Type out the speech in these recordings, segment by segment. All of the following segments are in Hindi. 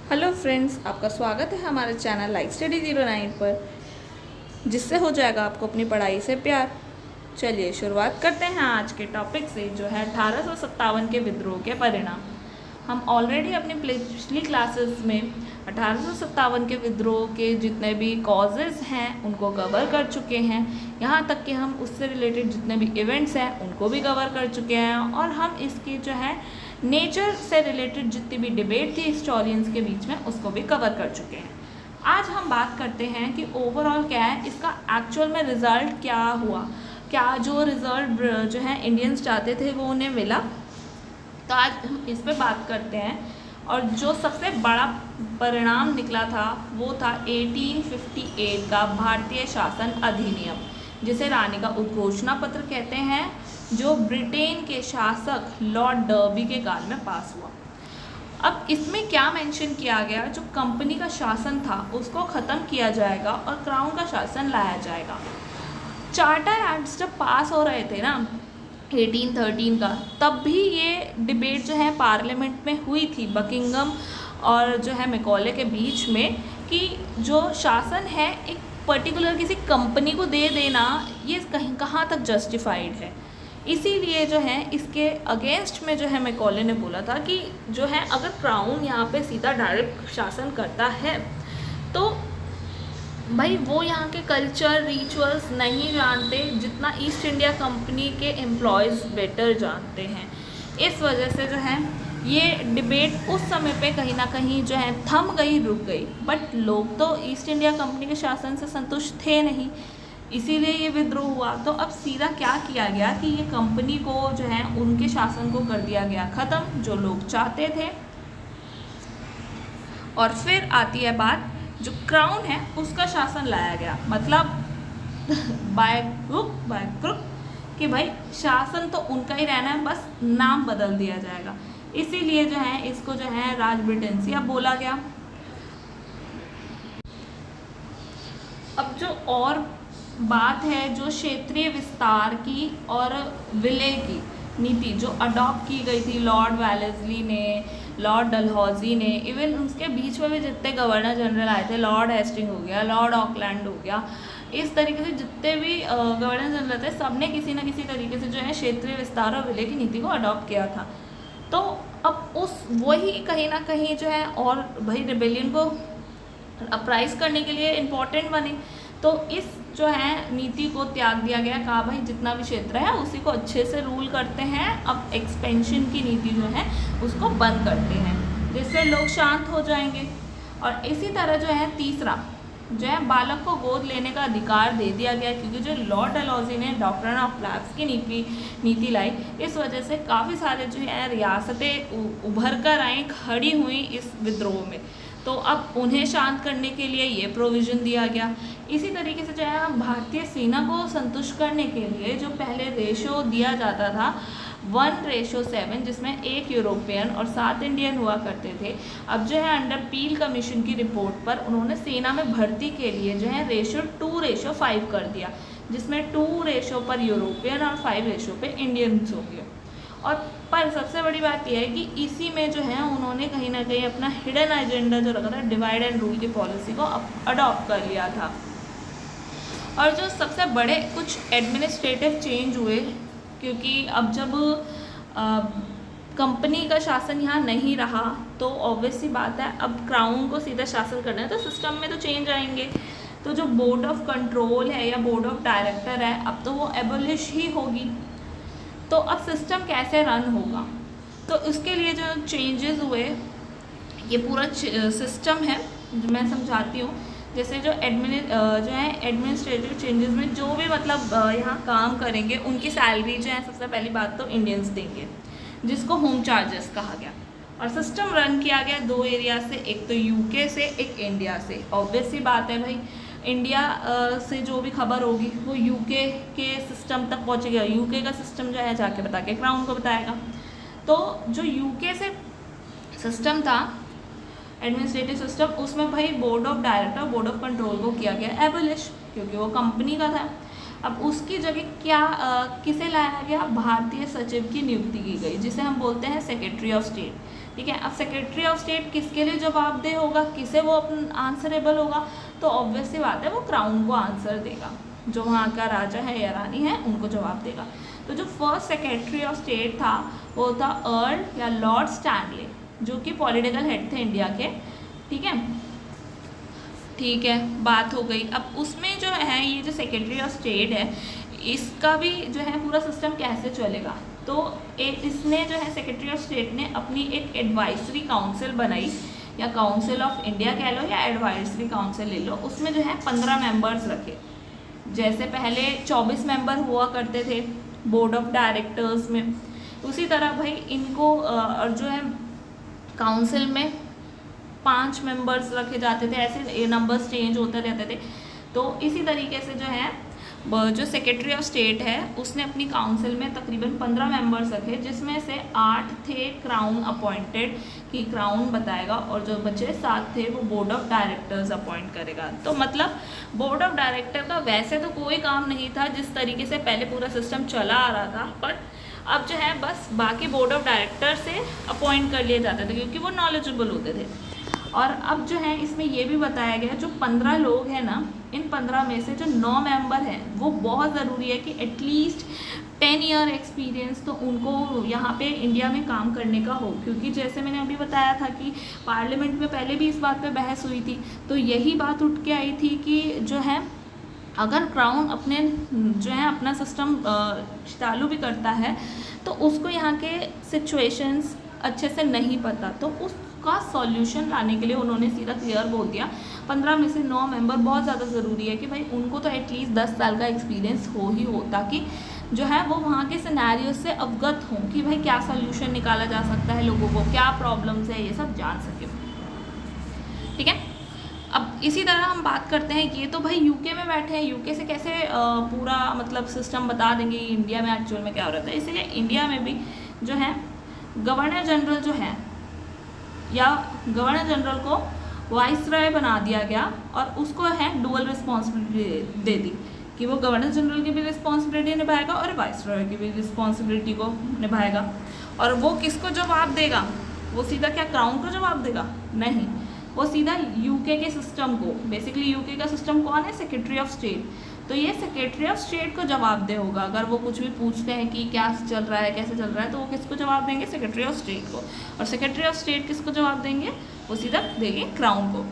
हेलो फ्रेंड्स, आपका स्वागत है हमारे चैनल लाइक स्टडी 09 पर, जिससे हो जाएगा आपको अपनी पढ़ाई से प्यार। चलिए शुरुआत करते हैं आज के टॉपिक से, जो है 1857 के विद्रोह के परिणाम। हम ऑलरेडी अपनी पिछली क्लासेस में 1857 के विद्रोह के जितने भी कॉजेज़ हैं उनको कवर कर चुके हैं। यहाँ तक कि हम उससे रिलेटेड जितने भी इवेंट्स हैं उनको भी कवर कर चुके हैं, और हम इसकी जो है नेचर से रिलेटेड जितनी भी डिबेट थी हिस्टोरियंस के बीच में उसको भी कवर कर चुके हैं। आज हम बात करते हैं कि ओवरऑल क्या है, इसका एक्चुअल में रिज़ल्ट क्या हुआ, क्या जो रिज़ल्ट जो है इंडियंस चाहते थे वो उन्हें मिला। तो आज हम इस पर बात करते हैं, और जो सबसे बड़ा परिणाम निकला था वो था 1858 का भारतीय शासन अधिनियम, जिसे रानी का उद्घोषणा पत्र कहते हैं, जो ब्रिटेन के शासक लॉर्ड डर्बी के काल में पास हुआ। अब इसमें क्या मेंशन किया गया, जो कंपनी का शासन था उसको ख़त्म किया जाएगा और क्राउन का शासन लाया जाएगा। चार्टर एक्ट्स जब पास हो रहे थे ना 1813 का, तब भी ये डिबेट जो है पार्लियामेंट में हुई थी बकिंगम और जो है मैकॉले के बीच में, कि जो शासन है एक पर्टिकुलर किसी कंपनी को दे देना ये कहाँ तक जस्टिफाइड है। इसीलिए जो है इसके अगेंस्ट में जो है मैकॉले ने बोला था कि जो है अगर क्राउन यहाँ पे सीधा डायरेक्ट शासन करता है तो भाई वो यहाँ के कल्चर रिचुअल्स नहीं जानते जितना ईस्ट इंडिया कंपनी के एम्प्लॉयज़ बेटर जानते हैं। इस वजह से जो है ये डिबेट उस समय पे कहीं ना कहीं जो है थम गई, रुक गई। बट लोग तो ईस्ट इंडिया कंपनी के शासन से संतुष्ट थे नहीं, इसीलिए ये विद्रोह हुआ। तो अब सीधा क्या किया गया कि ये कंपनी को जो है उनके शासन को कर दिया गया ख़त्म, जो लोग चाहते थे। और फिर आती है बात, जो क्राउन है उसका शासन लाया गया, मतलब बाय हुक बाय क्रुक, कि भाई शासन तो उनका ही रहना है, बस नाम बदल दिया जाएगा। इसीलिए जो है इसको जो है राज ब्रिटेंसिया बोला गया। अब जो और बात है, जो क्षेत्रीय विस्तार की और विलय की नीति जो अडॉप्ट की गई थी लॉर्ड वेलेस्ली ने, लॉर्ड डलहौजी ने, इवन उसके बीच में भी जितने गवर्नर जनरल आए थे, लॉर्ड हेस्टिंग हो गया, लॉर्ड ऑकलैंड हो गया, इस तरीके से जितने भी गवर्नर जनरल थे सबने किसी न किसी तरीके से जो है क्षेत्रीय विस्तार और विलय की नीति को अडॉप्ट किया था। तो अब उस वही कहीं ना कहीं जो है और भाई रिबेलियन को अपराइज करने के लिए इम्पोर्टेंट बने। तो इस जो है नीति को त्याग दिया गया, कहा भाई जितना भी क्षेत्र है उसी को अच्छे से रूल करते हैं, अब एक्सपेंशन की नीति जो है उसको बंद करते हैं, जिससे लोग शांत हो जाएंगे। और इसी तरह जो है तीसरा जो है बालक को गोद लेने का अधिकार दे दिया गया, क्योंकि जो लॉर्ड डलहौजी ने डॉक्ट्रिन ऑफ लैप्स की नीति लाई, इस वजह से काफ़ी सारे जो है रियासतें उभर कर आई, खड़ी हुई इस विद्रोह में। तो अब उन्हें शांत करने के लिए ये प्रोविज़न दिया गया। इसी तरीके से जो है भारतीय सेना को संतुष्ट करने के लिए जो पहले रेशो दिया जाता था 1:7, जिसमें 1 यूरोपियन और 7 इंडियन हुआ करते थे, अब जो है अंडर पील कमीशन की रिपोर्ट पर उन्होंने सेना में भर्ती के लिए जो है रेशो 2:5 कर दिया, जिसमें 2 पर यूरोपियन और 5 पे इंडियंस हो गए। और पर सबसे बड़ी बात यह है कि इसी में जो है उन्होंने कहीं ना कहीं अपना हिडन एजेंडा जो रखा था, डिवाइड एंड रूल की पॉलिसी को अडॉप्ट कर लिया था। और जो सबसे बड़े कुछ एडमिनिस्ट्रेटिव चेंज हुए, क्योंकि अब जब कंपनी का शासन यहाँ नहीं रहा तो ऑब्वियस सी बात है अब क्राउन को सीधा शासन करना है, तो सिस्टम में तो चेंज आएंगे। तो जो बोर्ड ऑफ कंट्रोल है या बोर्ड ऑफ डायरेक्टर है, अब तो वो एबोलिश ही होगी। तो अब सिस्टम कैसे रन होगा, तो उसके लिए जो चेंजेस हुए, ये पूरा सिस्टम है जो मैं समझाती हूँ। जैसे जो एडमिनिस्ट्रेटिव चेंजेस में जो भी मतलब यहाँ काम करेंगे उनकी सैलरी जो है सबसे पहली बात तो इंडियंस देंगे, जिसको होम चार्जेस कहा गया। और सिस्टम रन किया गया 2 एरिया से, एक तो यूके से, एक इंडिया से। ऑब्वियस सी बात है भाई, इंडिया से जो भी खबर होगी वो यूके के सिस्टम तक पहुँचेगा, यूके का सिस्टम जो है जाके बता के क्राउन को बताएगा। तो जो यूके से सिस्टम था एडमिनिस्ट्रेटिव सिस्टम, उसमें भाई board of director, board of control को किया गया एबोलिश, क्योंकि वो कंपनी का था। अब उसकी जगह क्या किसे लाया गया, भारतीय सचिव की नियुक्ति की गई, जिसे हम बोलते हैं सेक्रेटरी ऑफ स्टेट, ठीक है। अब सेक्रेटरी ऑफ स्टेट किसके लिए जवाबदेह होगा, किसे वो आंसरेबल होगा, तो ऑब्वियस सी बात है वो क्राउन को आंसर देगा, जो वहाँ का राजा है या रानी है उनको जवाब देगा। तो जो फर्स्ट सेक्रेटरी ऑफ स्टेट था वो था अर्ल या लॉर्ड स्टैनले, जो कि पॉलिटिकल हेड थे इंडिया के, ठीक है, बात हो गई। अब उसमें जो है ये जो सेक्रेटरी ऑफ स्टेट है इसका भी जो है पूरा सिस्टम कैसे चलेगा, तो इसने जो है सेक्रेटरी ऑफ स्टेट ने अपनी एक एडवाइजरी काउंसिल बनाई, या काउंसिल ऑफ इंडिया कह लो या एडवाइजरी काउंसिल ले लो। उसमें जो है 15 मेंबर्स रखे, जैसे पहले 24 मेंबर हुआ करते थे बोर्ड ऑफ डायरेक्टर्स में, उसी तरह भाई इनको और जो है काउंसिल में 5 मेंबर्स रखे जाते थे, ऐसे नंबर्स चेंज होते रहते थे। तो इसी तरीके से जो है जो सेक्रेटरी ऑफ स्टेट है उसने अपनी काउंसिल में तकरीबन 15 मेंबर्स रखे, जिसमें से 8 थे क्राउन अपॉइंटेड कि क्राउन बताएगा, और जो बचे 7 थे वो बोर्ड ऑफ डायरेक्टर्स अपॉइंट करेगा। तो मतलब बोर्ड ऑफ डायरेक्टर का वैसे तो कोई काम नहीं था, जिस तरीके से पहले पूरा सिस्टम चला आ रहा था, बट अब जो है बस बाकी बोर्ड ऑफ डायरेक्टर से अपॉइंट कर लिए जाते थे क्योंकि वो नॉलेजेबल होते थे। और अब जो है इसमें ये भी बताया गया जो 15 लोग हैं ना, इन 15 में से जो 9 मेंबर हैं वो बहुत ज़रूरी है कि एटलीस्ट 10 ईयर एक्सपीरियंस तो उनको यहाँ पे इंडिया में काम करने का हो, क्योंकि जैसे मैंने अभी बताया था कि पार्लियामेंट में पहले भी इस बात पे बहस हुई थी, तो यही बात उठ के आई थी कि जो है अगर क्राउन अपने जो है अपना सिस्टम चालू भी करता है तो उसको यहाँ के सिचुएशंस अच्छे से नहीं पता, तो उसका सॉल्यूशन लाने के लिए उन्होंने सीधा क्लियर बोल दिया 15 में से 9 मेंबर बहुत ज़्यादा ज़रूरी है कि भाई उनको तो एटलीस्ट 10 साल का एक्सपीरियंस हो ही हो, ताकि जो है वो वहाँ के सिनेरियो से अवगत हों कि भाई क्या सॉल्यूशन निकाला जा सकता है, लोगों को क्या प्रॉब्लम्स है, ये सब जान सके। ठीक है, अब इसी तरह हम बात करते हैं, ये तो भाई यूके में बैठे हैं, यूके से कैसे पूरा मतलब सिस्टम बता देंगे इंडिया में एक्चुअल में क्या हो रहा था। इसीलिए इंडिया में भी जो है गवर्नर जनरल जो है, या गवर्नर जनरल को वाइसरॉय बना दिया गया और उसको है डुअल रिस्पॉन्सिबिलिटी दे दी कि वो गवर्नर जनरल की भी रिस्पॉन्सिबिलिटी निभाएगा और वाइसरॉय की भी रिस्पॉन्सिबिलिटी को निभाएगा। और वो किसको जवाब देगा, वो सीधा क्या क्राउन को जवाब देगा? नहीं, वो सीधा यूके के सिस्टम को, बेसिकली यूके का सिस्टम कौन है? Secretary of state. तो ये सेक्रेटरी ऑफ स्टेट को जवाबदेह होगा अगर वो कुछ भी पूछते हैं कि क्या चल रहा है, कैसे चल रहा है, तो वो किसको जवाब देंगे? सेक्रेटरी ऑफ स्टेट को। और सेक्रेटरी ऑफ स्टेट किसको जवाब देंगे? वो सीधा देंगे क्राउन को।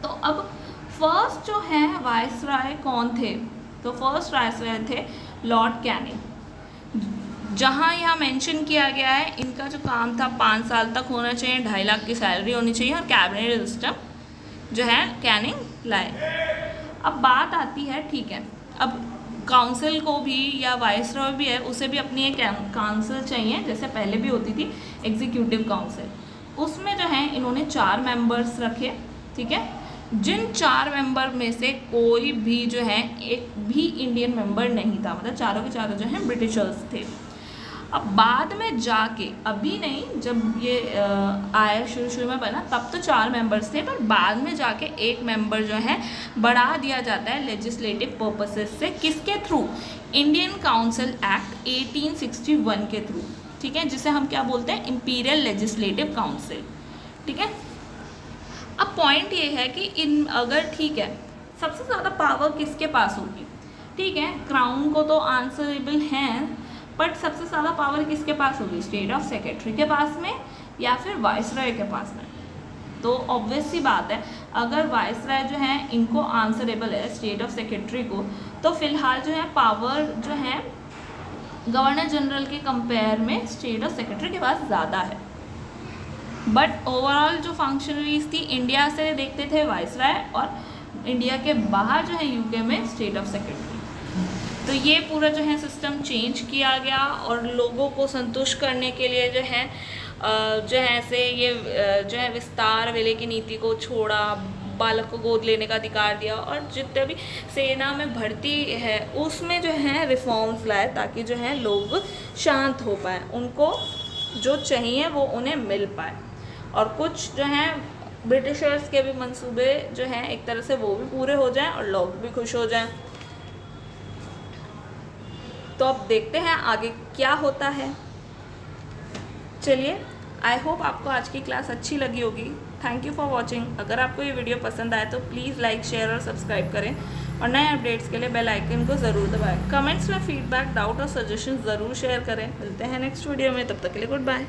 तो अब फर्स्ट जो है वाइसरॉय कौन थे? तो फर्स्ट वाइसरॉय थे लॉर्ड कैनिंग। जहाँ यहाँ मेंशन किया गया है इनका जो काम था 5 साल तक होना चाहिए, 2.5 लाख की सैलरी होनी चाहिए और कैबिनेट सिस्टम जो है कैनिंग लाए। अब बात आती है, ठीक है, अब काउंसिल को भी या वाइसरॉय भी है उसे भी अपनी एक काउंसिल चाहिए, जैसे पहले भी होती थी एग्जीक्यूटिव काउंसिल। उसमें जो है इन्होंने 4 मेंबर्स रखे, ठीक है, जिन 4 मेंबर में से कोई भी जो है एक भी इंडियन मेंबर नहीं था, मतलब चारों के चारों जो हैं ब्रिटिशर्स थे। अब बाद में जाके, अभी नहीं, जब ये आया शुरू में बना तब तो 4 मेंबर्स थे, पर बाद में जाके एक मेंबर जो है बढ़ा दिया जाता है लेजिस्लेटिव पर्पसेस से। किसके थ्रू? इंडियन काउंसिल एक्ट 1861 के थ्रू, ठीक है, जिसे हम क्या बोलते हैं? Imperial legislative council. ठीक है, अब पॉइंट ये है कि इन अगर, ठीक है, सबसे ज़्यादा पावर किसके पास होगी? ठीक है, क्राउन को तो आंसरेबल हैं, बट सबसे ज़्यादा पावर किसके पास होगी? स्टेट ऑफ सेक्रेटरी के पास में या फिर वाइसरॉय के पास में? तो ऑब्वियस सी बात है, अगर वाइसरॉय जो है इनको आंसरेबल है स्टेट ऑफ सेक्रेटरी को, तो फिलहाल जो है पावर जो है गवर्नर जनरल के कंपेयर में स्टेट ऑफ सेक्रेटरी के पास ज़्यादा है। बट ओवरऑल जो फंक्शनरीज थी इंडिया से देखते थे वाइसरॉय, और इंडिया के बाहर जो है यूके में स्टेट ऑफ सेक्रेटरी। तो ये पूरा जो है सिस्टम चेंज किया गया और लोगों को संतुष्ट करने के लिए जो है ऐसे ये जो है विस्तार विलय की नीति को छोड़ा, बालक को गोद लेने का अधिकार दिया, और जितने भी सेना में भर्ती है उसमें जो है रिफॉर्म्स लाए ताकि जो है लोग शांत हो पाए, उनको जो चाहिए वो उन्हें मिल पाए। और कुछ जो है ब्रिटिशर्स के भी मंसूबे जो हैं एक तरह से वो भी पूरे हो जाएं और लोग भी खुश हो जाएं। तो अब देखते हैं आगे क्या होता है। चलिए आई होप आपको आज की क्लास अच्छी लगी होगी। Thank you for watching. अगर आपको ये वीडियो पसंद आए तो प्लीज़ लाइक, शेयर और सब्सक्राइब करें और नए अपडेट्स के लिए बेल आइकन को ज़रूर दबाएं। कमेंट्स में फीडबैक, डाउट और सजेशन ज़रूर शेयर करें। मिलते हैं नेक्स्ट वीडियो में, तब तक के लिए गुड बाय।